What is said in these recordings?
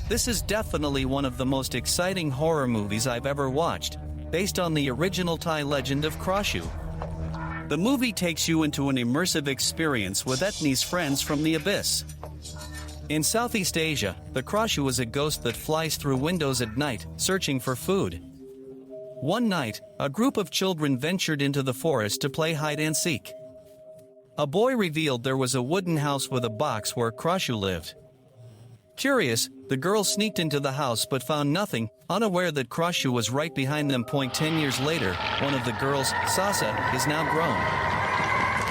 This is definitely one of the most exciting horror movies I've ever watched, based on the original Thai legend of Krasue. The movie takes you into an immersive experience with Ethnie's friends from the abyss. In Southeast Asia, the Krasue is a ghost that flies through windows at night, searching for food. One night, a group of children ventured into the forest to play hide-and-seek. A boy revealed there was a wooden house with a box where Krasue lived. Curious, the girls sneaked into the house but found nothing, unaware that Krasue was right behind them. 10 years later, one of the girls, Sasa, is now grown.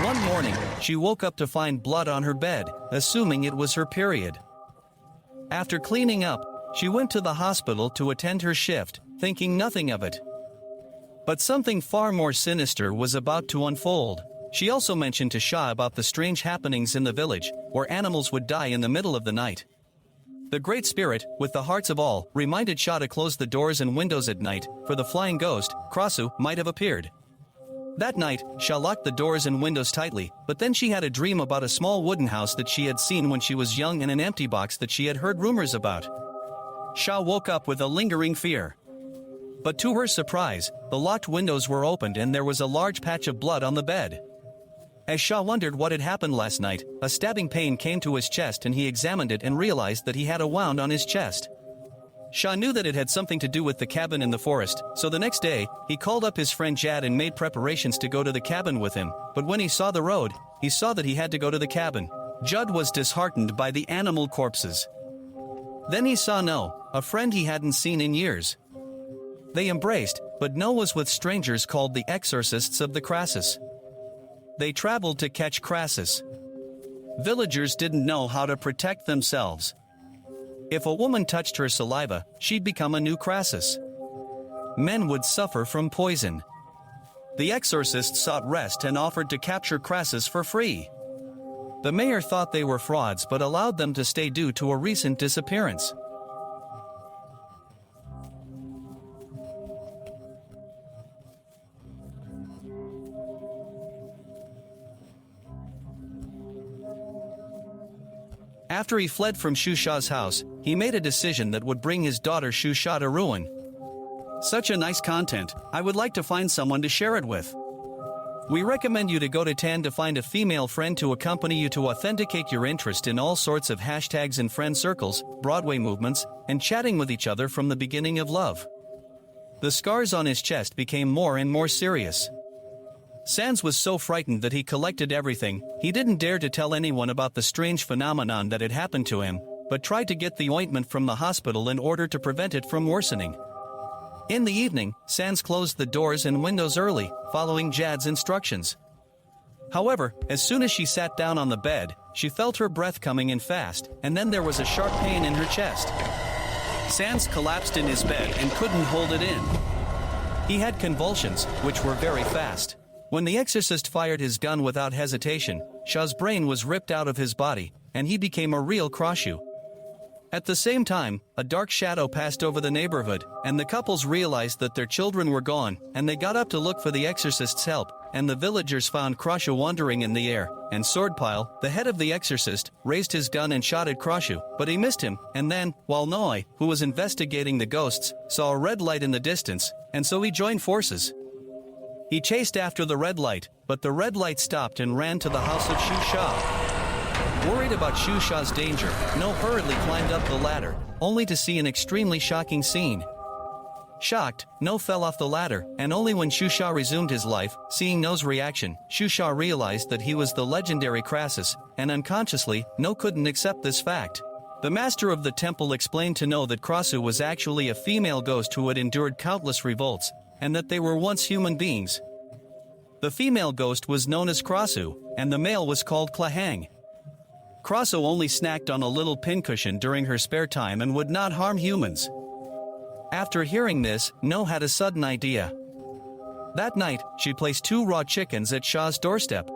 One morning, she woke up to find blood on her bed, assuming it was her period. After cleaning up, she went to the hospital to attend her shift, thinking nothing of it. But something far more sinister was about to unfold. She also mentioned to Shah about the strange happenings in the village, where animals would die in the middle of the night. The Great Spirit, with the hearts of all, reminded Shah to close the doors and windows at night, for the flying ghost, Krasue, might have appeared. That night, Shah locked the doors and windows tightly, but then she had a dream about a small wooden house that she had seen when she was young and an empty box that she had heard rumors about. Shah woke up with a lingering fear. But to her surprise, the locked windows were opened and there was a large patch of blood on the bed. As Shah wondered what had happened last night, a stabbing pain came to his chest and he examined it and realized that he had a wound on his chest. Shah knew that it had something to do with the cabin in the forest, so the next day, he called up his friend Jerd and made preparations to go to the cabin with him, but when he saw the road, he saw that he had to go to the cabin. Jerd was disheartened by the animal corpses. Then he saw No, a friend he hadn't seen in years. They embraced, but No was with strangers called the exorcists of the Krasue. They traveled to catch Krasue. Villagers didn't know how to protect themselves. If a woman touched her saliva, she'd become a new Krasue. Men would suffer from poison. The exorcists sought rest and offered to capture Krasue for free. The mayor thought they were frauds but allowed them to stay due to a recent disappearance. After he fled from Shusha's house, he made a decision that would bring his daughter Shusha to ruin. Such a nice content, I would like to find someone to share it with. We recommend you to go to Tan to find a female friend to accompany you to authenticate your interest in all sorts of hashtags and friend circles, Broadway movements, and chatting with each other from the beginning of love. The scars on his chest became more and more serious. Sans was so frightened that he collected everything. He didn't dare to tell anyone about the strange phenomenon that had happened to him, but tried to get the ointment from the hospital in order to prevent it from worsening. In the evening, Sans closed the doors and windows early, following Jerd's instructions. However, as soon as she sat down on the bed, she felt her breath coming in fast, and then there was a sharp pain in her chest. Sans collapsed in his bed and couldn't hold it in. He had convulsions, which were very fast. When the exorcist fired his gun without hesitation, Shah's brain was ripped out of his body, and he became a real Krasue. At the same time, a dark shadow passed over the neighborhood, and the couples realized that their children were gone, and they got up to look for the exorcist's help, and the villagers found Krasue wandering in the air, and Swordpile, the head of the exorcist, raised his gun and shot at Krasue, but he missed him, and then, while Noi, who was investigating the ghosts, saw a red light in the distance, and so he joined forces. He chased after the red light, but the red light stopped and ran to the house of Shusha. Worried about Shusha's danger, No hurriedly climbed up the ladder, only to see an extremely shocking scene. Shocked, No fell off the ladder, and only when Shusha resumed his life, seeing No's reaction, Shusha realized that he was the legendary Krasue, and unconsciously, No couldn't accept this fact. The master of the temple explained to No that Krasue was actually a female ghost who had endured countless revolts, and that they were once human beings. The female ghost was known as Krasue, and the male was called Klahang. Krasue only snacked on a little pincushion during her spare time and would not harm humans. After hearing this, No had a sudden idea. That night, she placed 2 raw chickens at Shah's doorstep.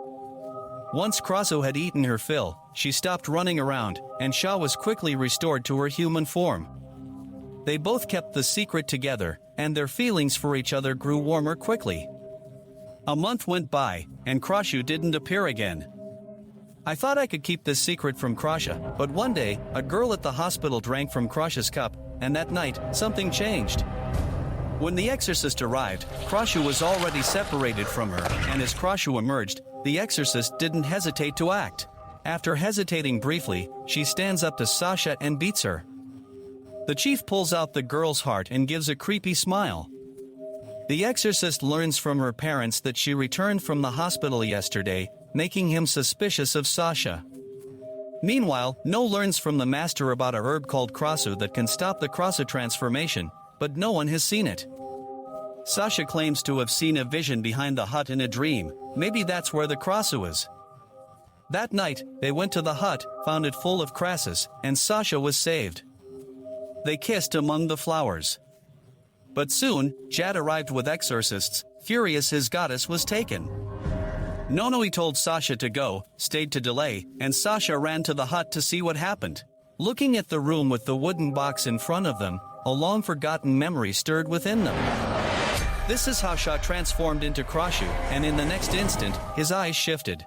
Once Krasue had eaten her fill, she stopped running around, and Shah was quickly restored to her human form. They both kept the secret together, and their feelings for each other grew warmer quickly. A month went by, and Krasue didn't appear again. I thought I could keep this secret from Krasue, but one day, a girl at the hospital drank from Krasue's cup, and that night, something changed. When the exorcist arrived, Krasue was already separated from her, and as Krasue emerged, the exorcist didn't hesitate to act. After hesitating briefly, she stands up to Sasha and beats her. The chief pulls out the girl's heart and gives a creepy smile. The exorcist learns from her parents that she returned from the hospital yesterday, making him suspicious of Sasha. Meanwhile, No learns from the master about a herb called Krasue that can stop the Krasue transformation, but no one has seen it. Sasha claims to have seen a vision behind the hut in a dream. Maybe that's where the Krasue is. That night, they went to the hut, found it full of Krasues, and Sasha was saved. They kissed among the flowers. But soon, Jerd arrived with exorcists, furious his goddess was taken. Nonoi told Sasha to go, stayed to delay, and Sasha ran to the hut to see what happened. Looking at the room with the wooden box in front of them, a long-forgotten memory stirred within them. This is how Sha transformed into Krasue, and in the next instant, his eyes shifted.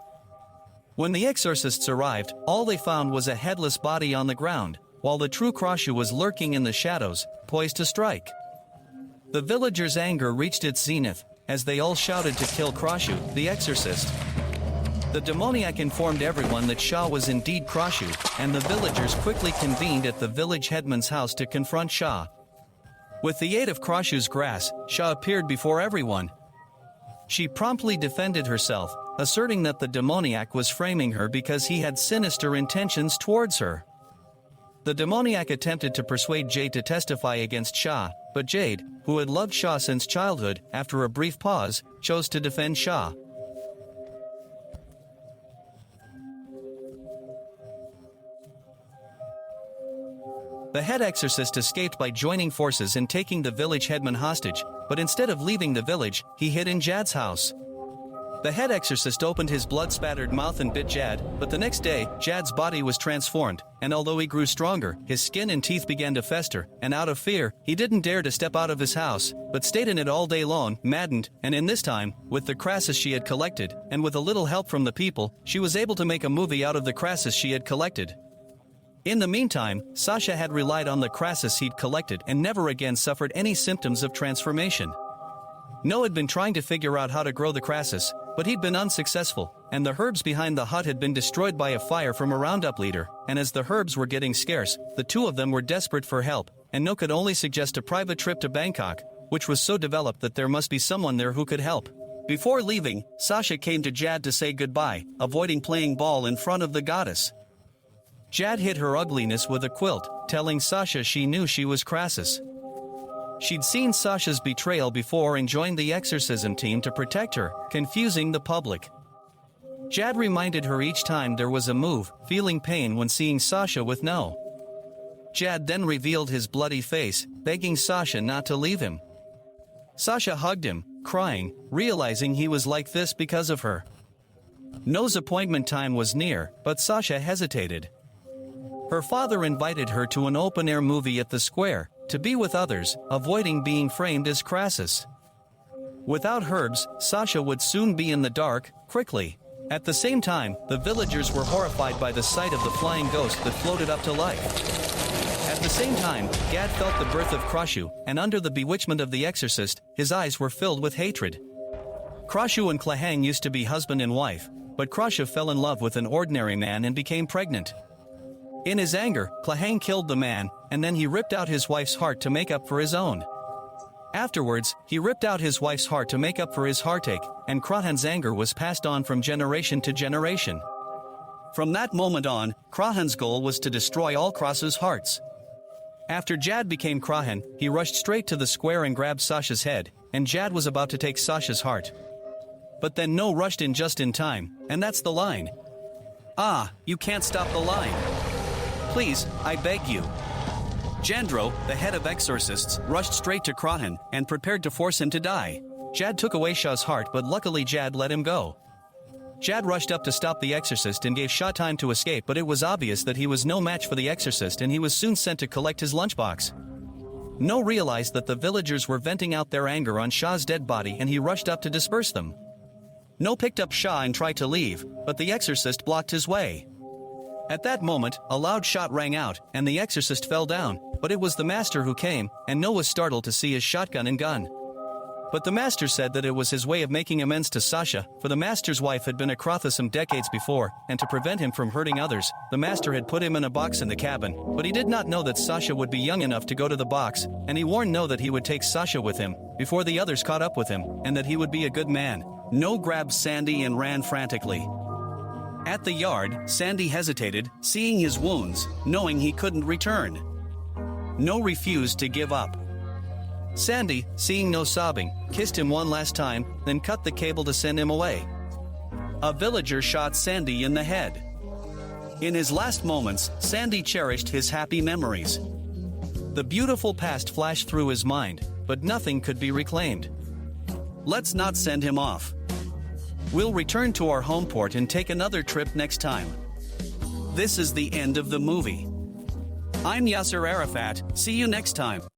When the exorcists arrived, all they found was a headless body on the ground, while the true Krasue was lurking in the shadows, poised to strike. The villagers' anger reached its zenith, as they all shouted to kill Krasue, the exorcist. The demoniac informed everyone that Sha was indeed Krasue, and the villagers quickly convened at the village headman's house to confront Sha. With the aid of Krasue's grass, Sha appeared before everyone. She promptly defended herself, asserting that the demoniac was framing her because he had sinister intentions towards her. The demoniac attempted to persuade Jade to testify against Sha, but Jade, who had loved Sha since childhood, after a brief pause, chose to defend Sha. The head exorcist escaped by joining forces and taking the village headman hostage, but instead of leaving the village, he hid in Jerd's house. The head exorcist opened his blood-spattered mouth and bit Jerd, but the next day, Jerd's body was transformed, and although he grew stronger, his skin and teeth began to fester, and out of fear, he didn't dare to step out of his house, but stayed in it all day long, maddened, and in this time, with the Krasues she had collected, and with a little help from the people, she was able to make a movie out of the Krasues she had collected. In the meantime, Sasha had relied on the Krasues he'd collected and never again suffered any symptoms of transformation. No had been trying to figure out how to grow the Krasues, but he'd been unsuccessful, and the herbs behind the hut had been destroyed by a fire from a roundup leader, and as the herbs were getting scarce, the two of them were desperate for help, and No could only suggest a private trip to Bangkok, which was so developed that there must be someone there who could help. Before leaving, Sasha came to Jerd to say goodbye, avoiding playing ball in front of the goddess. Jerd hid her ugliness with a quilt, telling Sasha she knew she was Krasues. She'd seen Sasha's betrayal before and joined the exorcism team to protect her, confusing the public. Jerd reminded her each time there was a move, feeling pain when seeing Sasha with No. Jerd then revealed his bloody face, begging Sasha not to leave him. Sasha hugged him, crying, realizing he was like this because of her. No's appointment time was near, but Sasha hesitated. Her father invited her to an open-air movie at the square, to be with others, avoiding being framed as Krasues. Without herbs, Sasha would soon be in the dark, quickly. At the same time, the villagers were horrified by the sight of the flying ghost that floated up to life. At the same time, Gad felt the birth of Krasue, and under the bewitchment of the exorcist, his eyes were filled with hatred. Krasue and Klahang used to be husband and wife, but Krasue fell in love with an ordinary man and became pregnant. In his anger, Klahang killed the man, and then he ripped out his wife's heart to make up for his own. Afterwards, he ripped out his wife's heart to make up for his heartache, and Krahan's anger was passed on from generation to generation. From that moment on, Krahan's goal was to destroy all Krasue's hearts. After Jerd became Krahan, he rushed straight to the square and grabbed Sasha's head, and Jerd was about to take Sasha's heart. But then No rushed in just in time, and that's the line. Ah, you can't stop the line. Please, I beg you. Jandro, the head of exorcists, rushed straight to Krahan and prepared to force him to die. Jerd took away Sha's heart, but luckily Jerd let him go. Jerd rushed up to stop the exorcist and gave Sha time to escape, but it was obvious that he was no match for the exorcist and he was soon sent to collect his lunchbox. No realized that the villagers were venting out their anger on Sha's dead body and he rushed up to disperse them. No picked up Shah and tried to leave, but the exorcist blocked his way. At that moment, a loud shot rang out, and the exorcist fell down, but it was the master who came, and No was startled to see his shotgun and gun. But the master said that it was his way of making amends to Sasha, for the master's wife had been a Krasue some decades before, and to prevent him from hurting others, the master had put him in a box in the cabin, but he did not know that Sasha would be young enough to go to the box, and he warned No that he would take Sasha with him, before the others caught up with him, and that he would be a good man. No grabbed Sandy and ran frantically. At the yard, Sandy hesitated, seeing his wounds, knowing he couldn't return. No refused to give up. Sandy, seeing No sobbing, kissed him one last time, then cut the cable to send him away. A villager shot Sandy in the head. In his last moments, Sandy cherished his happy memories. The beautiful past flashed through his mind, but nothing could be reclaimed. Let's not send him off. We'll return to our home port and take another trip next time. This is the end of the movie. I'm Yasser Arafat, see you next time.